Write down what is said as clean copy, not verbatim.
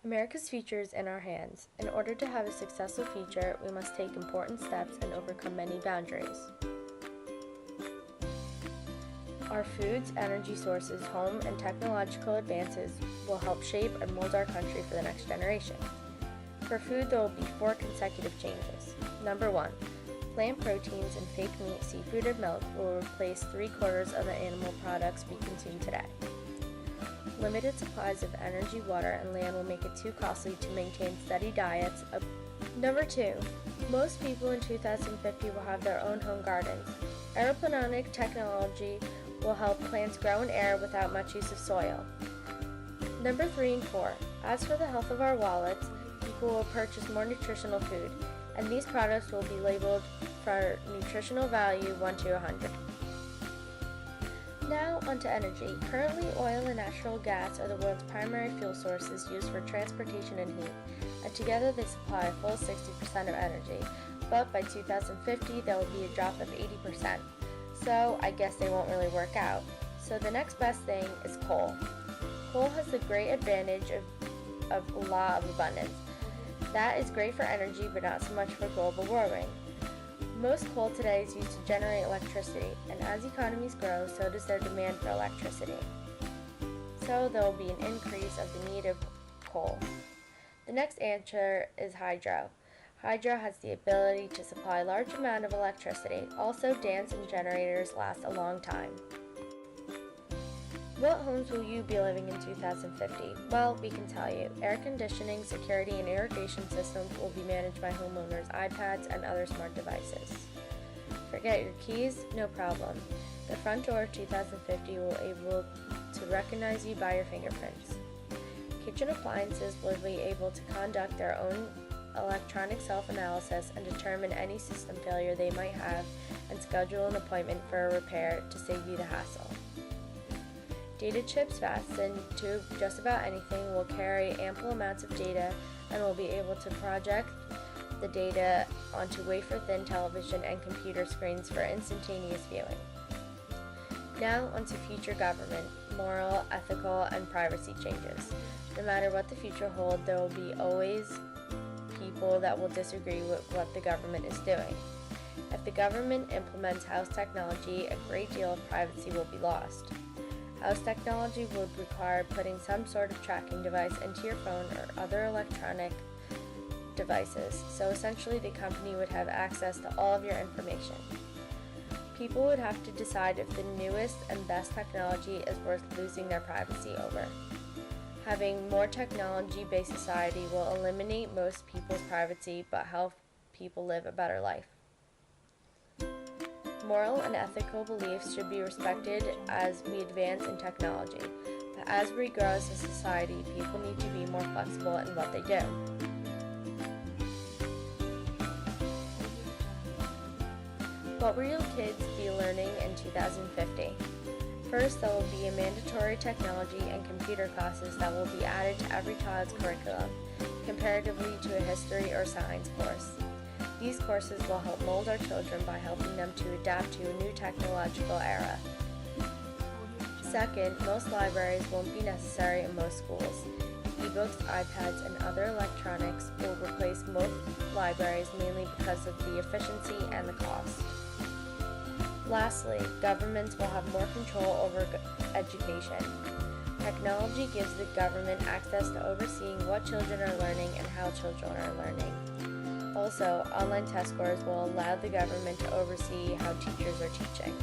America's future is in our hands. In order to have a successful future, we must take important steps and overcome many boundaries. Our foods, energy sources, home, and technological advances will help shape and mold our country for the next generation. For food, there will be 4 consecutive changes. Number 1. Plant proteins and fake meat, seafood, and milk will replace 3/4 of the animal products we consume today. Limited supplies of energy, water, and land will make it too costly to maintain steady diets. Number 2. Most people in 2050 will have their own home gardens. Aeroponic technology will help plants grow in air without much use of soil. Number 3 and 4. As for the health of our wallets, people will purchase more nutritional food, and these products will be labeled for nutritional value 1 to 100. Now onto energy. Currently, oil and natural gas are the world's primary fuel sources used for transportation and heat, and together they supply a full 60% of energy. But by 2050, there will be a drop of 80%. So I guess they won't really work out. So the next best thing is coal. Coal has the great advantage of law of abundance. That is great for energy, but not so much for global warming. Most coal today is used to generate electricity, and as economies grow, so does their demand for electricity. So there will be an increase of the need of coal. The next answer is hydro. Hydro has the ability to supply a large amount of electricity. Also, dams and generators last a long time. What homes will you be living in 2050? Well, we can tell you. Air conditioning, security, and irrigation systems will be managed by homeowners' iPads and other smart devices. Forget your keys? No problem. The front door of 2050 will be able to recognize you by your fingerprints. Kitchen appliances will be able to conduct their own electronic self-analysis and determine any system failure they might have and schedule an appointment for a repair to save you the hassle. Data chips fastened to just about anything will carry ample amounts of data and will be able to project the data onto wafer-thin television and computer screens for instantaneous viewing. Now onto future government, moral, ethical, and privacy changes. No matter what the future holds, there will be always people that will disagree with what the government is doing. If the government implements house technology, a great deal of privacy will be lost. House technology would require putting some sort of tracking device into your phone or other electronic devices, so essentially the company would have access to all of your information. People would have to decide if the newest and best technology is worth losing their privacy over. Having more technology-based society will eliminate most people's privacy but help people live a better life. Moral and ethical beliefs should be respected as we advance in technology, but as we grow as a society, people need to be more flexible in what they do. What will your kids be learning in 2050? First, there will be a mandatory technology and computer classes that will be added to every child's curriculum, comparatively to a history or science course. These courses will help mold our children by helping them to adapt to a new technological era. Second, most libraries won't be necessary in most schools. E-books, iPads, and other electronics will replace most libraries mainly because of the efficiency and the cost. Lastly, governments will have more control over education. Technology gives the government access to overseeing what children are learning and how children are learning. Also, online test scores will allow the government to oversee how teachers are teaching.